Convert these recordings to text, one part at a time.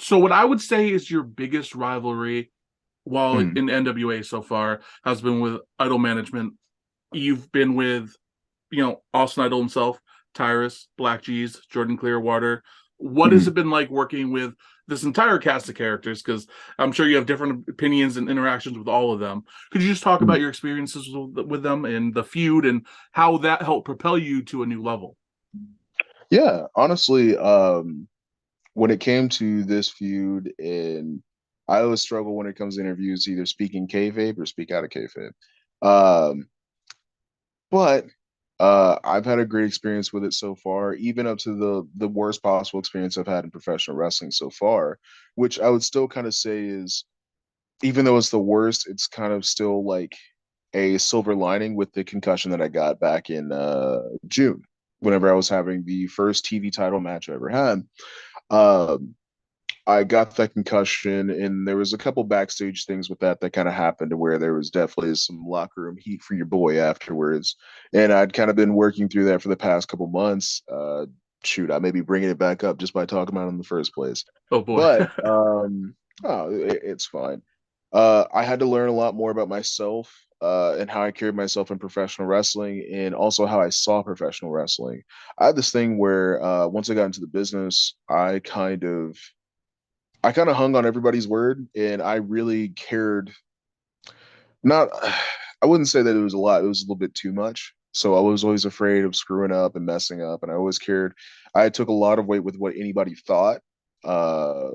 So what I would say is your biggest rivalry while Mm, in NWA so far has been with Idol Management. You've been with, Austin Idol himself, Tyrus, Black G's, Jordan Clearwater. What has mm. it been like working with this entire cast of characters? Because I'm sure you have different opinions and interactions with all of them. Could you just talk about Mm. your experiences with them and the feud and how that helped propel you to a new level? Yeah, honestly, when it came to this feud, and I always struggle when it comes to interviews, to either speak in kayfabe or speak out of kayfabe. Um, but I've had a great experience with it so far, even up to the worst possible experience I've had in professional wrestling so far, which I would still kind of say is, even though it's the worst, it's kind of still like a silver lining with the concussion that I got back in June, whenever I was having the first TV title match I ever had. Um, I got that concussion, and there was a couple backstage things with that kind of happened to where there was definitely some locker room heat for your boy afterwards. And I'd kind of been working through that for the past couple months. Shoot, I may be bringing it back up just by talking about it in the first place. Oh boy. But it's fine. I had to learn a lot more about myself and how I carried myself in professional wrestling, and also how I saw professional wrestling. I had this thing where once I got into the business, I kind of hung on everybody's word, and I really cared. Not, I wouldn't say that it was a lot. It was a little bit too much. So I was always afraid of screwing up and messing up, and I always cared. I took a lot of weight with what anybody thought. Uh,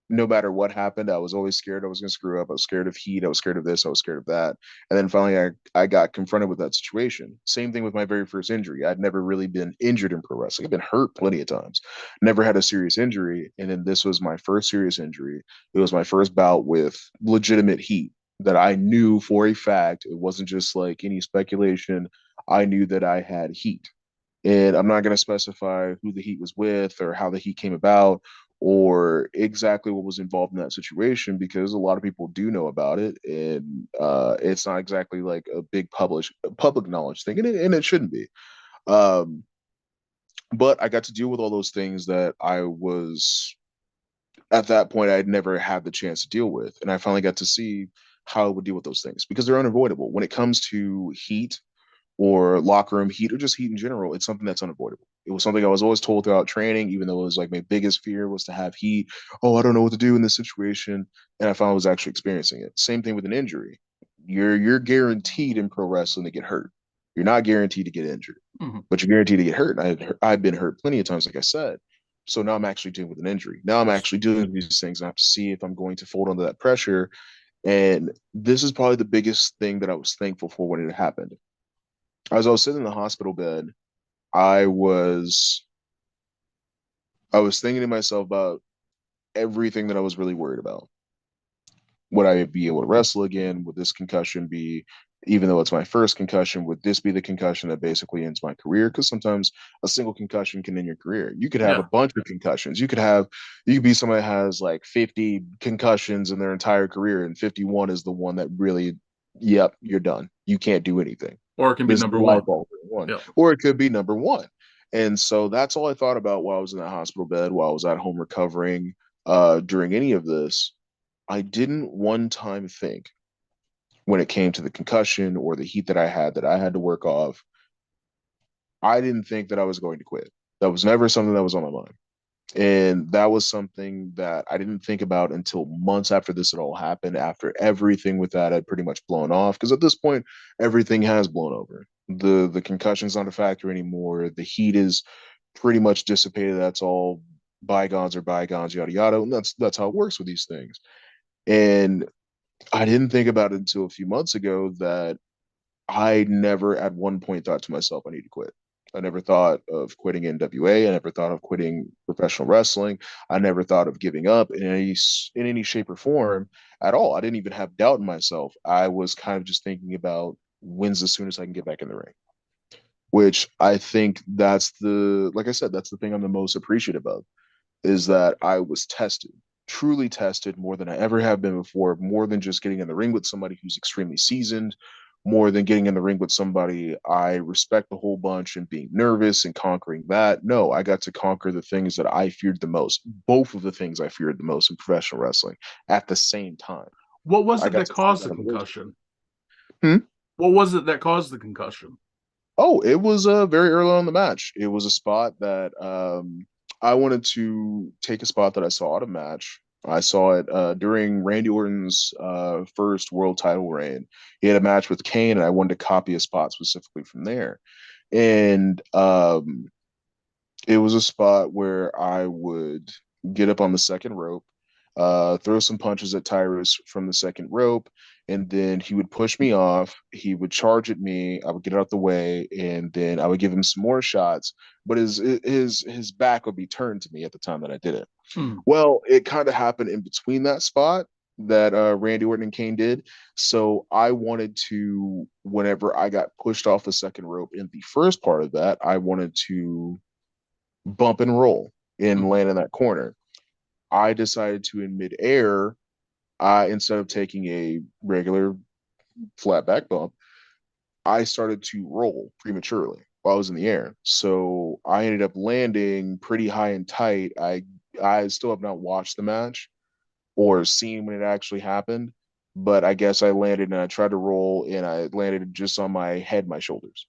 no matter what happened, I was always scared I was going to screw up. I was scared of heat. I was scared of this. I was scared of that. And then finally, I got confronted with that situation. Same thing with my very first injury. I'd never really been injured in pro wrestling. I've been hurt plenty of times, never had a serious injury. And then this was my first serious injury. It was my first bout with legitimate heat that I knew for a fact. It wasn't just like any speculation. I knew that I had heat. And I'm not going to specify who the heat was with or how the heat came about or exactly what was involved in that situation, because a lot of people do know about it, and it's not exactly like a big public knowledge thing, and it shouldn't be. Um, but I got to deal with all those things that I was at that point I'd never had the chance to deal with, and I finally got to see how I would deal with those things because they're unavoidable when it comes to heat or locker room heat or just heat in general. It's something that's unavoidable. It was something I was always told throughout training, even though it was like my biggest fear was to have heat. Oh, I don't know what to do in this situation. And I found I was actually experiencing it. Same thing with an injury. You're guaranteed in pro wrestling to get hurt. You're not guaranteed to get injured, Mhm. but you're guaranteed to get hurt. And I've been hurt plenty of times, like I said. So now I'm actually dealing with an injury. Now I'm actually dealing with these things. I have to see if I'm going to fold under that pressure. And this is probably the biggest thing that I was thankful for when it happened. As I was sitting in the hospital bed, I was I was thinking to myself about everything that I was really worried about. Would I be able to wrestle again? Would this concussion be, even though it's my first concussion, would this be the concussion that basically ends my career? Because sometimes a single concussion can end your career. You could have a Yeah. bunch of concussions. You could be somebody that has like 50 concussions in their entire career, and 51 is the one that really, yep, you're done. You can't do anything. Or it can be This is number life one. altering one. Yeah. Or it could be number one. And so that's all I thought about while I was in that hospital bed, while I was at home recovering during any of this. I didn't one time think when it came to the concussion or the heat that I had to work off, I didn't think that I was going to quit. That was never something that was on my mind. And that was something that I didn't think about until months after this had all happened, after everything with that had pretty much blown off. Because at this point, everything has blown over. The concussion's not a factor anymore. The heat is pretty much dissipated. That's all bygones are bygones, yada yada. And that's how it works with these things. And I didn't think about it until a few months ago that I never at one point thought to myself, I need to quit. I never thought of quitting NWA. I never thought of quitting professional wrestling. I never thought of giving up in any shape or form at all. I didn't even have doubt in myself. I was kind of just thinking about when's the soonest I can get back in the ring, which I think that's like I said, that's the thing I'm the most appreciative of, is that I was tested, truly tested more than I ever have been before, more than just getting in the ring with somebody who's extremely seasoned more than getting in the ring with somebody I respect a whole bunch and being nervous and conquering that. No, I got to conquer the things that I feared the most, both of the things I feared the most in professional wrestling at the same time. What was I it got that to see caused the that evolution. concussion? Hmm? What was it that caused the concussion? Oh, it was very early on in the match. It was a spot that I wanted to take a spot that I saw at a match. I saw it during Randy Orton's first world title reign. He had a match with Kane, and I wanted to copy a spot specifically from there. And it was a spot where I would get up on the second rope, throw some punches at Tyrus from the second rope, and then he would push me off. He would charge at me. I would get out the way, and then I would give him some more shots. But his back would be turned to me at the time that I did it. Hmm. Well, it kind of happened in between that spot that Randy Orton and Kane did. So I wanted to, whenever I got pushed off the second rope in the first part of that, I wanted to bump and roll and Hmm. land in that corner. I decided to, in midair, instead of taking a regular flat back bump, I started to roll prematurely while I was in the air. So I ended up landing pretty high and tight. I still have not watched the match or seen when it actually happened, but I guess I landed and I tried to roll and I landed just on my head, my shoulders.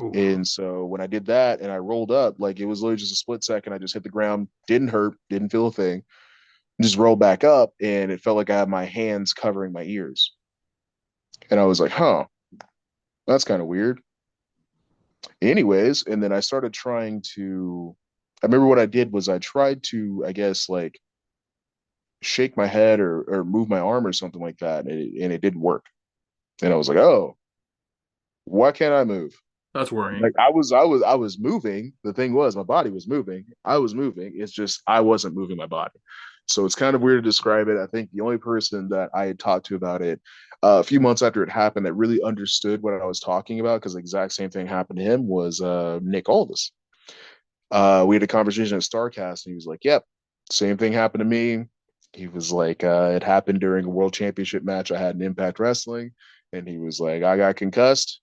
Oof. And so when I did that and I rolled up, like it was literally just a split second. I just hit the ground, didn't hurt, didn't feel a thing, just rolled back up, and it felt like I had my hands covering my ears. And I was like, huh, that's kind of weird. Anyways, and then I started trying to. I remember what I did was I tried to, I guess, like shake my head or move my arm or something like that, and it didn't work. And I was like, oh, why can't I move? That's worrying. Like I was moving. The thing was my body was moving. I was moving. It's just I wasn't moving my body. So it's kind of weird to describe it. I think the only person that I had talked to about it a few months after it happened that really understood what I was talking about, because the exact same thing happened to him, was Nick Aldis. We had a conversation at Starcast, and he was like, "Yep, same thing happened to me." He was like, "It happened during a World Championship match I had in Impact Wrestling," and he was like, "I got concussed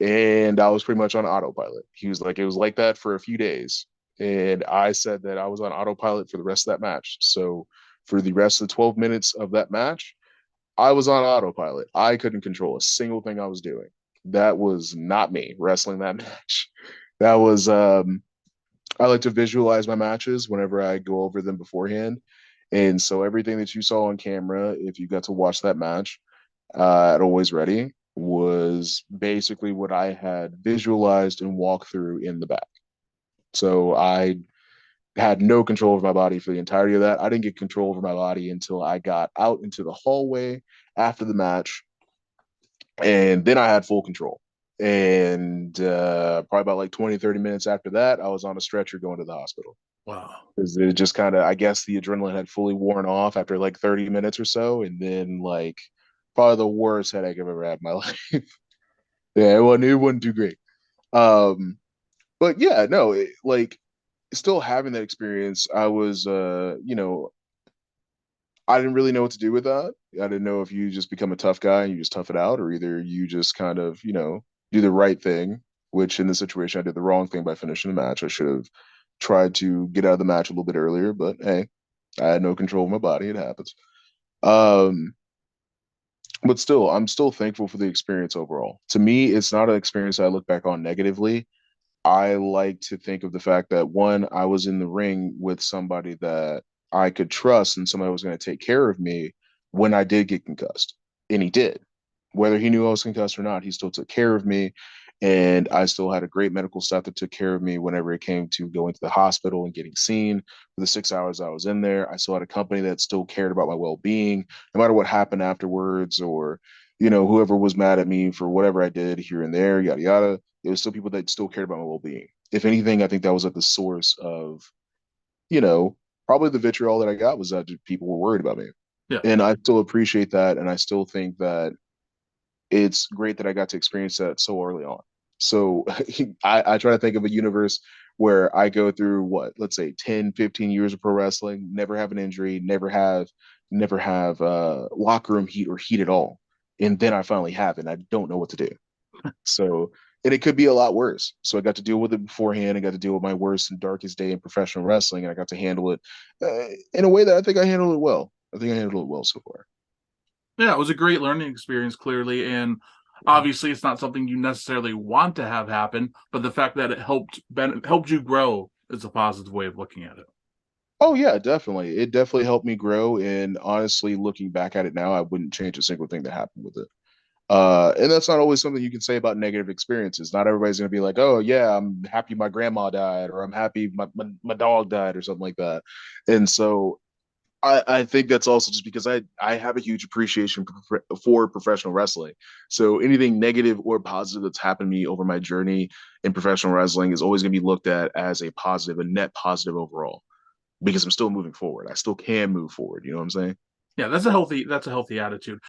and I was pretty much on autopilot." He was like, it was like that for a few days. And I said that I was on autopilot for the rest of that match. So for the rest of the 12 minutes of that match, I was on autopilot. I couldn't control a single thing I was doing. That was not me wrestling that match. That was, I like to visualize my matches whenever I go over them beforehand. And so everything that you saw on camera, if you got to watch that match, at Always Ready, was basically what I had visualized and walked through in the back. So I had no control over my body for the entirety of that. I didn't get control over my body until I got out into the hallway after the match, and then I had full control. And probably about like 20, 30 minutes after that, I was on a stretcher going to the hospital. Wow. Because it just kind of, I guess the adrenaline had fully worn off after like 30 minutes or so. And then, like, probably the worst headache I've ever had in my life. Yeah, it wasn't too great. Um, but yeah, no, like still having that experience, I was, I didn't really know what to do with that. I didn't know if you just become a tough guy and you just tough it out, or either you just kind of, do the right thing, which in this situation, I did the wrong thing by finishing the match. I should have tried to get out of the match a little bit earlier, but hey, I had no control of my body. It happens. Um, but still, I'm still thankful for the experience overall. To me, it's not an experience I look back on negatively. I like to think of the fact that one, I was in the ring with somebody that I could trust and somebody was going to take care of me when I did get concussed. And he did. Whether he knew I was concussed or not, he still took care of me. And I still had a great medical staff that took care of me whenever it came to going to the hospital and getting seen for the 6 hours I was in there. I still had a company that still cared about my well being, no matter what happened afterwards, or, whoever was mad at me for whatever I did here and there, yada, yada. There was still people that still cared about my well being. If anything, I think that was at the source of, you know, probably the vitriol that I got was that people were worried about me. Yeah. And I still appreciate that. And I still think that it's great that I got to experience that so early on. So I try to think of a universe where I go through what, let's say 10, 15 years of pro wrestling, never have an injury, never have locker room heat or heat at all. and then I finally have it. And I don't know what to do. So, and it could be a lot worse. So I got to deal with it beforehand. I got to deal with my worst and darkest day in professional wrestling, and I got to handle it in a way that I think I handled it well. I think I handled it well so far. Yeah, it was a great learning experience, clearly, and obviously, it's not something you necessarily want to have happen, but the fact that it helped you grow is a positive way of looking at it. Oh yeah, definitely. It definitely helped me grow. And honestly, looking back at it now, I wouldn't change a single thing that happened with it. And that's not always something you can say about negative experiences. Not everybody's going to be like, oh, yeah, I'm happy my grandma died, or I'm happy my dog died, or something like that. And so I think that's also just because I have a huge appreciation for professional wrestling. So anything negative or positive that's happened to me over my journey in professional wrestling is always going to be looked at as a positive, a net positive overall, because I'm still moving forward. I still can move forward. You know what I'm saying? Yeah, that's a healthy attitude.